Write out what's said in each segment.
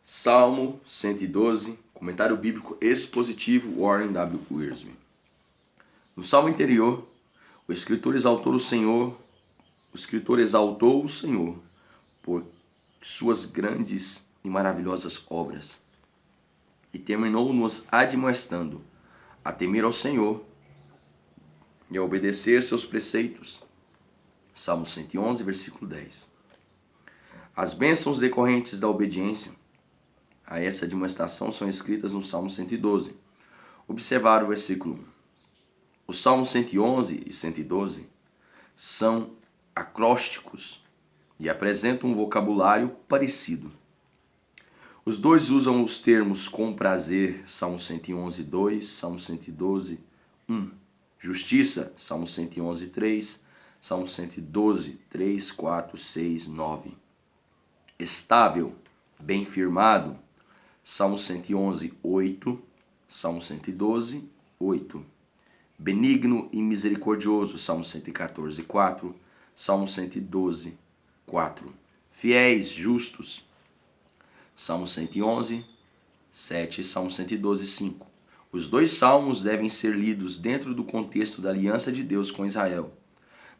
Salmo 112, comentário bíblico expositivo Warren W. Wiersbe. No salmo anterior, o escritor exaltou o Senhor por suas grandes e maravilhosas obras e terminou nos admoestando a temer ao Senhor e a obedecer seus preceitos. Salmo 111, versículo 10. As bênçãos decorrentes da obediência a essa admoestação são escritas no Salmo 112. Observar o versículo 1. Os Salmos 111 e 112 são acrósticos e apresentam um vocabulário parecido. Os dois usam os termos com prazer, Salmo 111, 2, Salmo 112, 1. Justiça, Salmo 111, 3, Salmo 112, 3, 4, 6, 9. Estável, bem firmado, Salmo 111, 8, Salmo 112, 8. Benigno e misericordioso, Salmo 114, 4, Salmo 112, 4. Fiéis, justos, Salmo 111, 7 e Salmo 112, 5. Os dois salmos devem ser lidos dentro do contexto da aliança de Deus com Israel,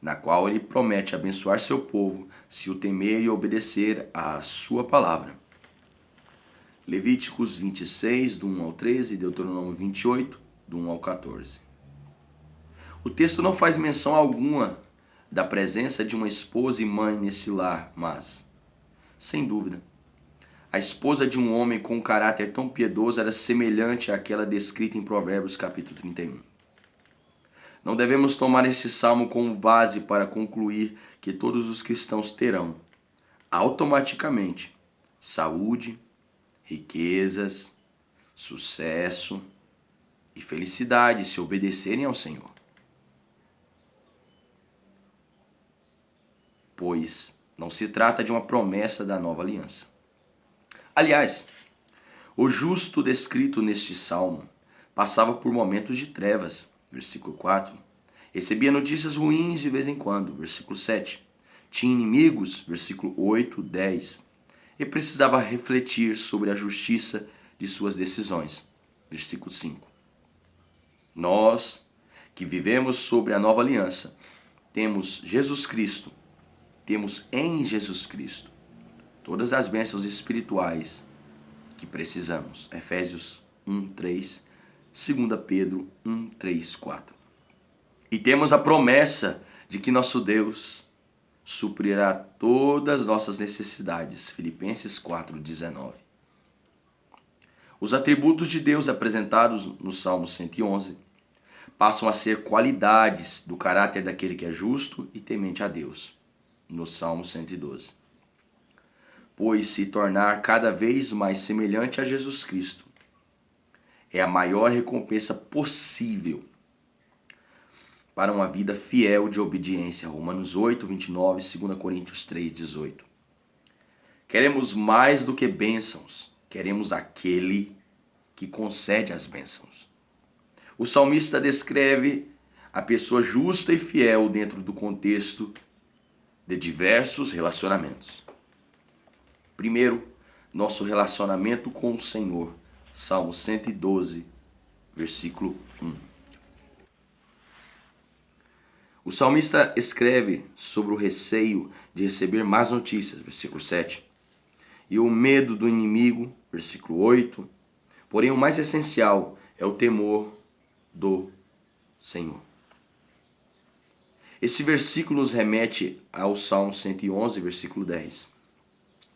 na qual ele promete abençoar seu povo se o temer e obedecer à sua palavra. Levíticos 26, do 1 ao 13, e Deuteronômio 28, do 1 ao 14. O texto não faz menção alguma da presença de uma esposa e mãe nesse lar, mas, sem dúvida, a esposa de um homem com um caráter tão piedoso era semelhante àquela descrita em Provérbios capítulo 31. Não devemos tomar este salmo como base para concluir que todos os cristãos terão, automaticamente, saúde, riquezas, sucesso e felicidade se obedecerem ao Senhor. Pois não se trata de uma promessa da nova aliança. Aliás, o justo descrito neste salmo passava por momentos de trevas, versículo 4. Recebia notícias ruins de vez em quando, versículo 7. Tinha inimigos, versículo 8, 10. E precisava refletir sobre a justiça de suas decisões, versículo 5. Nós, que vivemos sobre a nova aliança, temos em Jesus Cristo todas as bênçãos espirituais que precisamos. Efésios 1, 3, 2 Pedro 1, 3, 4. E temos a promessa de que nosso Deus suprirá todas as nossas necessidades. Filipenses 4, 19. Os atributos de Deus apresentados no Salmo 111 passam a ser qualidades do caráter daquele que é justo e temente a Deus, no Salmo 112. Pois se tornar cada vez mais semelhante a Jesus Cristo é a maior recompensa possível para uma vida fiel de obediência. Romanos 8, 29, 2 Coríntios 3, 18. Queremos mais do que bênçãos, queremos aquele que concede as bênçãos. O salmista descreve a pessoa justa e fiel dentro do contexto de diversos relacionamentos. Primeiro, nosso relacionamento com o Senhor. Salmo 112, versículo 1. O salmista escreve sobre o receio de receber más notícias, versículo 7. E o medo do inimigo, versículo 8. Porém, o mais essencial é o temor do Senhor. Esse versículo nos remete ao Salmo 111, versículo 10.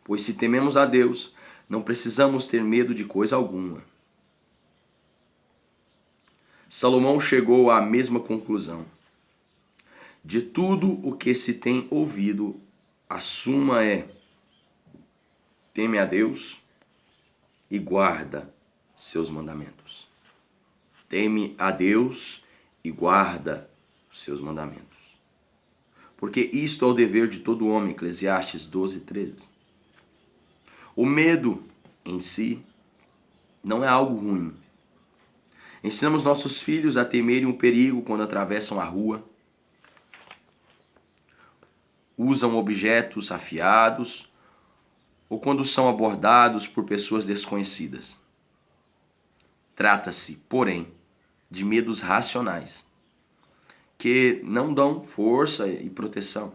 Pois se tememos a Deus, não precisamos ter medo de coisa alguma. Salomão chegou à mesma conclusão. De tudo o que se tem ouvido, a suma é: teme a Deus e guarda seus mandamentos. Teme a Deus e guarda seus mandamentos. Porque isto é o dever de todo homem, Eclesiastes 12, 13. O medo em si não é algo ruim. Ensinamos nossos filhos a temerem um perigo quando atravessam a rua, usam objetos afiados ou quando são abordados por pessoas desconhecidas. Trata-se, porém, de medos racionais, que não dão força e proteção.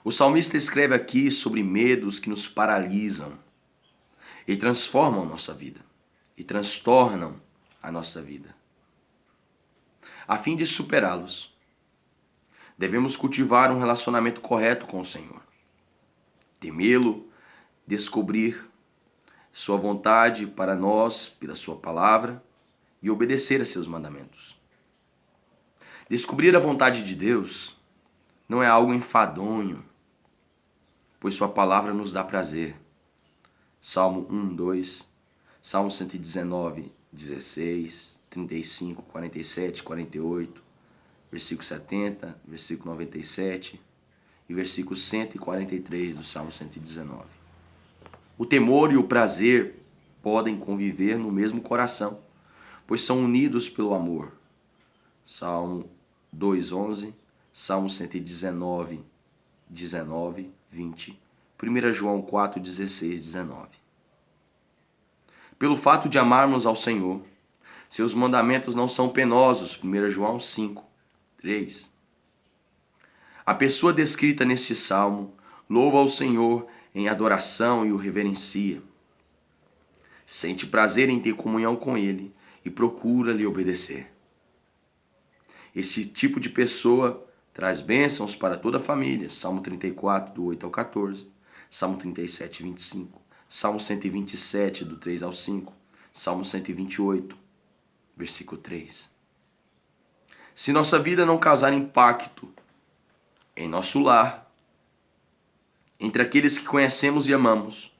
O salmista escreve aqui sobre medos que nos paralisam e transformam a nossa vida, e transtornam a nossa vida. A fim de superá-los, devemos cultivar um relacionamento correto com o Senhor, temê-lo, descobrir sua vontade para nós pela sua palavra e obedecer a seus mandamentos. Descobrir a vontade de Deus não é algo enfadonho, pois sua palavra nos dá prazer. Salmo 1, 2, Salmo 119, 16, 35, 47, 48, versículo 70, versículo 97 e versículo 143 do Salmo 119. O temor e o prazer podem conviver no mesmo coração, pois são unidos pelo amor. Salmo 2:11, Salmo 119, 19, 20, 1 João 4, 16, 19. Pelo fato de amarmos ao Senhor, seus mandamentos não são penosos. 1 João 5, 3. A pessoa descrita neste salmo louva ao Senhor em adoração e o reverencia. Sente prazer em ter comunhão com Ele e procura lhe obedecer. Esse tipo de pessoa traz bênçãos para toda a família. Salmo 34, do 8 ao 14. Salmo 37, 25. Salmo 127, do 3 ao 5. Salmo 128, versículo 3. Se nossa vida não causar impacto em nosso lar, entre aqueles que conhecemos e amamos,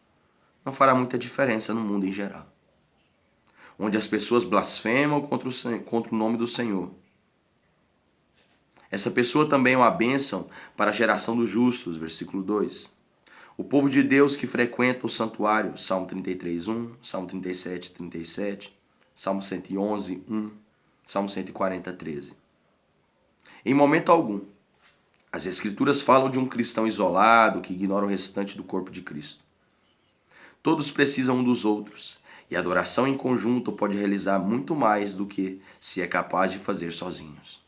não fará muita diferença no mundo em geral, onde as pessoas blasfemam contra o nome do Senhor. Essa pessoa também é uma bênção para a geração dos justos, versículo 2. O povo de Deus que frequenta o santuário, Salmo 33, 1, Salmo 37, 37, Salmo 111, 1, Salmo 140, 13. Em momento algum, as Escrituras falam de um cristão isolado que ignora o restante do corpo de Cristo. Todos precisam um dos outros, e a adoração em conjunto pode realizar muito mais do que se é capaz de fazer sozinhos.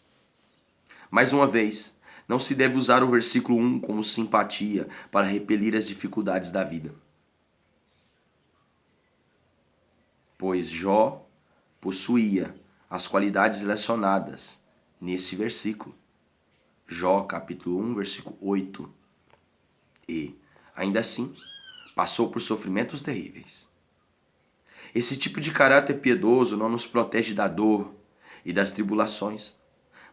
Mais uma vez, não se deve usar o versículo 1 como simpatia para repelir as dificuldades da vida. Pois Jó possuía as qualidades relacionadas nesse versículo. Jó, capítulo 1, versículo 8. E, ainda assim, passou por sofrimentos terríveis. Esse tipo de caráter piedoso não nos protege da dor e das tribulações,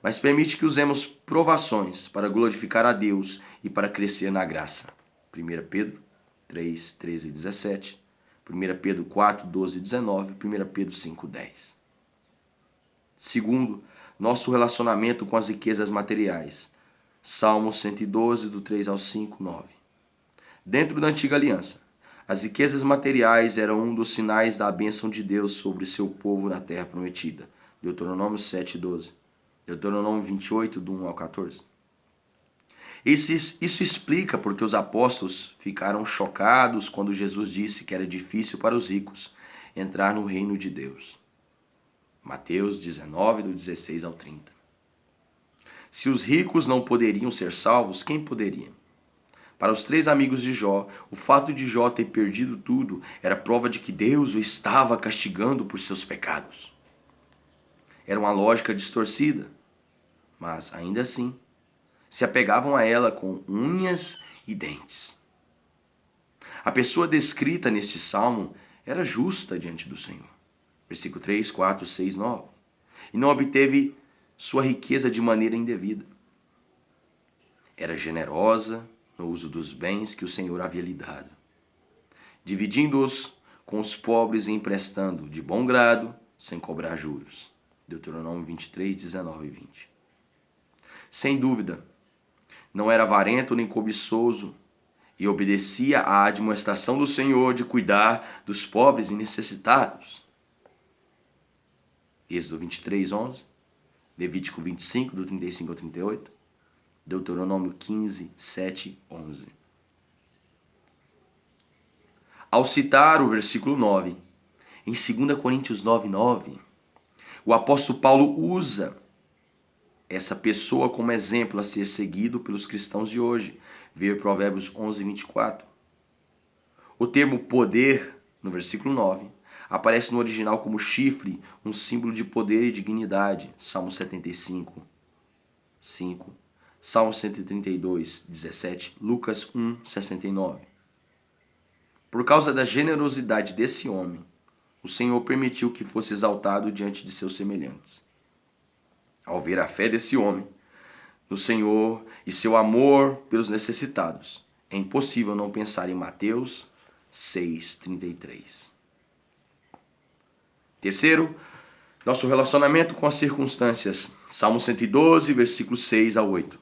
mas permite que usemos provações para glorificar a Deus e para crescer na graça. 1 Pedro 3, 13 e 17, 1 Pedro 4, 12 e 19, 1 Pedro 5, 10. Segundo, nosso relacionamento com as riquezas materiais. Salmo 112, do 3 ao 5, 9. Dentro da antiga aliança, as riquezas materiais eram um dos sinais da bênção de Deus sobre seu povo na terra prometida. Deuteronômio 7, 12. Deuteronômio 28, do 1 ao 14. Isso explica porque os apóstolos ficaram chocados quando Jesus disse que era difícil para os ricos entrar no reino de Deus. Mateus 19, do 16 ao 30. Se os ricos não poderiam ser salvos, quem poderia? Para os 3 amigos de Jó, o fato de Jó ter perdido tudo era prova de que Deus o estava castigando por seus pecados. Era uma lógica distorcida, mas ainda assim se apegavam a ela com unhas e dentes. A pessoa descrita neste salmo era justa diante do Senhor. Versículo 3, 4, 6, 9. E não obteve sua riqueza de maneira indevida. Era generosa no uso dos bens que o Senhor havia lhe dado, dividindo-os com os pobres e emprestando de bom grado, sem cobrar juros. Deuteronômio 23, 19 e 20. Sem dúvida, não era avarento nem cobiçoso e obedecia à admoestação do Senhor de cuidar dos pobres e necessitados. Êxodo 23, 11, Levítico 25, do 35 ao 38, Deuteronômio 15, 7, 11. ao citar o versículo 9, em 2 Coríntios 9:9, o apóstolo Paulo usa essa pessoa como exemplo a ser seguido pelos cristãos de hoje. Ver Provérbios 11:24. O termo poder, no versículo 9, aparece no original como chifre, um símbolo de poder e dignidade. Salmo 75, 5. Salmo 132, 17. Lucas 1, 69. Por causa da generosidade desse homem, o Senhor permitiu que fosse exaltado diante de seus semelhantes. Ao ver a fé desse homem no Senhor e seu amor pelos necessitados, é impossível não pensar em Mateus 6:33. Terceiro, nosso relacionamento com as circunstâncias. Salmo 112, versículos 6 a 8.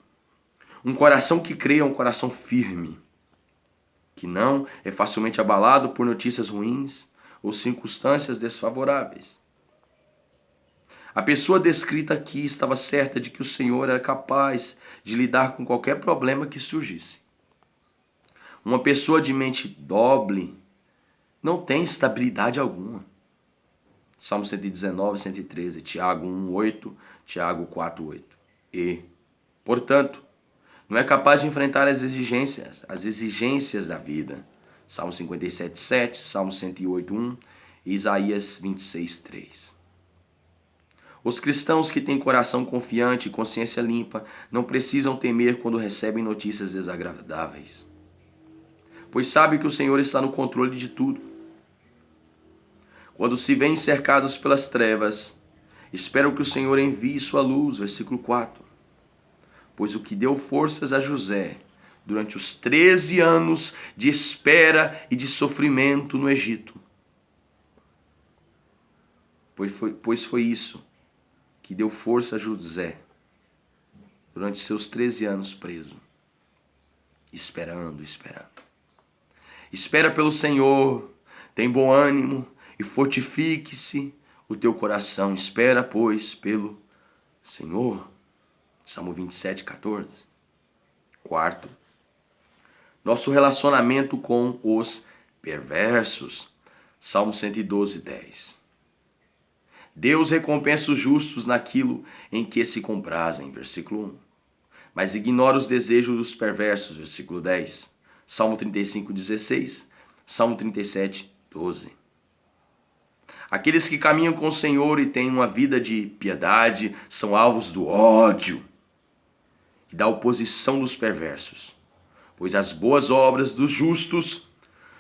Um coração que crê é um coração firme, que não é facilmente abalado por notícias ruins ou circunstâncias desfavoráveis. A pessoa descrita aqui estava certa de que o Senhor era capaz de lidar com qualquer problema que surgisse. Uma pessoa de mente doble não tem estabilidade alguma. Salmo 119, 113, Tiago 1:8, Tiago 4:8. E, portanto, não é capaz de enfrentar as exigências da vida. Salmo 57:7, Salmo 108:1 e Isaías 26:3. Os cristãos que têm coração confiante e consciência limpa não precisam temer quando recebem notícias desagradáveis, pois sabem que o Senhor está no controle de tudo. Quando se veem cercados pelas trevas, esperam que o Senhor envie sua luz, versículo 4. Pois o que deu forças a José durante os 13 anos de espera e de sofrimento no Egito, pois foi isso que deu força a José durante seus 13 anos preso, esperando. Espera pelo Senhor, tem bom ânimo e fortifique-se o teu coração. Espera, pois, pelo Senhor. Salmo 27:14. Quarto, nosso relacionamento com os perversos. Salmo 112:10. Deus recompensa os justos naquilo em que se comprazem, versículo 1. Mas ignora os desejos dos perversos, versículo 10. Salmo 35:16. Salmo 37:12. Aqueles que caminham com o Senhor e têm uma vida de piedade são alvos do ódio e da oposição dos perversos, pois as boas obras dos justos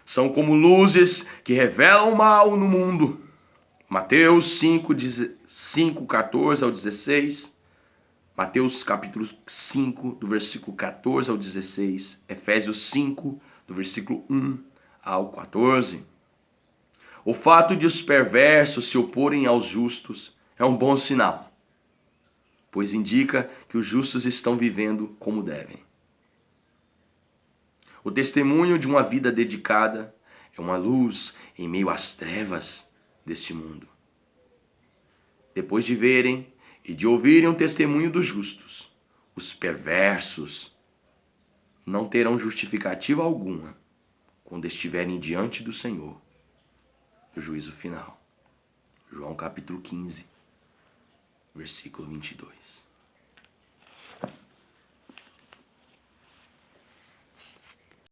são como luzes que revelam o mal no mundo. Mateus 5:14 ao 16, Mateus capítulo 5, do versículo 14 ao 16, Efésios 5, do versículo 1 ao 14. O fato de os perversos se oporem aos justos é um bom sinal, pois indica que os justos estão vivendo como devem. O testemunho de uma vida dedicada é uma luz em meio às trevas deste mundo. Depois de verem e de ouvirem o testemunho dos justos, os perversos não terão justificativa alguma quando estiverem diante do Senhor no juízo final. João capítulo 15, versículo 22.